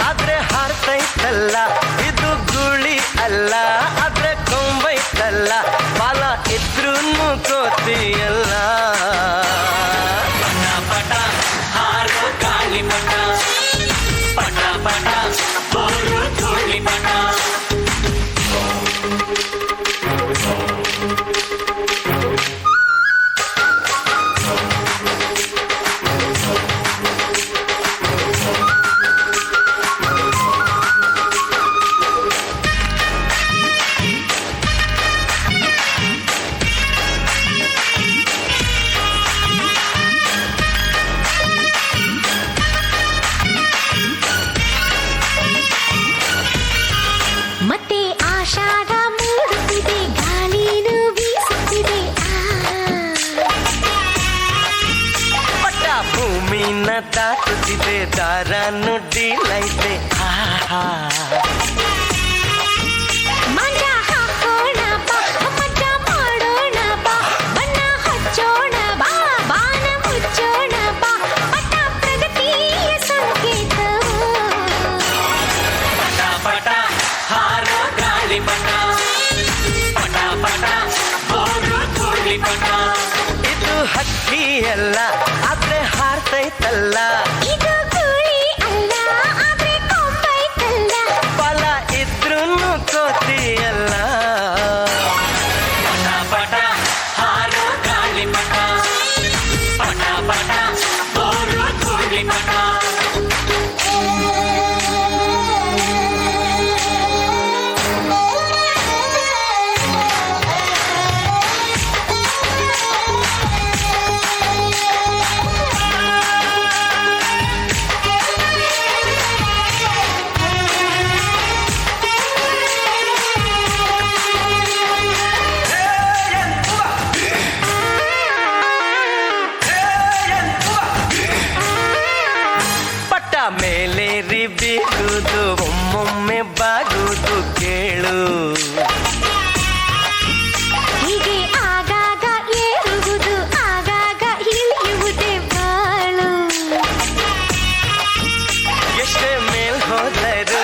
ಆದ್ರೆ ಹಾರ್ತೈತಲ್ಲ, ಇದು ಗುಳಿ ಅಲ್ಲ ಆದ್ರೆ ಕೊಂಬೈತಲ್ಲ, ಬಾಲ ಇದ್ರೂನು ಕೋತಿಯಲ್ಲ. ಪಟ ಪಟ ಹಾರೋ ಗಾಳಿ ಪಟ, ಪಟ ಪಟ ಬೋರು ಧೂಳಿ ಪಟ. ಮತ್ತೆ ಆಷಾಢ ಮೂಡುತ್ತಿದೆ, ಗಾಳಿನೂ ಬೀಸುತ್ತಿದೆ. ಪಟ್ಟ ಭೂಮಿನ ದಾಟುತ್ತಿದೆ, ದಾರನು ಡೀಲೈತೆ. ಮಂಜ ಹಾಕೋಣ ಬಾ, ಮಜ ಮಾಡೋಣ ಬಾ, ಬಣ್ಣ ಹಚ್ಚೋಣ ಬಾ, ಬಾನ ಮುಚ್ಚೋಣ ಬಾ, ಪಟ ಪ್ರಗತಿಯ ಸಂಕೇತವು. ಪಟ ಪಟ ಹಾರೋ ಗಾಳಿ ಪಟ, ಪಟ ಪಟ ಬೋರು ಧೂಳಿ ಪಟ. ಇದು ಹಕ್ಕಿಯಲ್ಲ ಆದ್ರೆ ಹಾರ್ತೈತಲ್ಲ, ಇದು ಗುಳಿ ಅಲ್ಲ ಆದ್ರೆ ಕೊಂಬೈತಲ್ಲ, ಬಾಲ ಇದ್ರೂನು ಕೋತಿಯಲ್ಲ. ಪಟ ಪಟ ಹಾರೋ ಗಾಳಿ ಪಟ, ಪಟ ಪಟ ಬೋರು ಧೂಳಿ ಪಟ. ಪಟ್ಟ ಮೇಲೇರಿ ಬೀಗುದು, ಒಮ್ಮೊಮ್ಮೆ ಬಾಗುದು ಕೇಳು. ಹೀಗೆ ಆಗಾಗ ಏರುವುದು, ಆಗಾಗ ಇಳಿಯುವುದೇ ಬಾಳು. ಎಷ್ಟೇ ಮೇಲ್ ಹೋದರು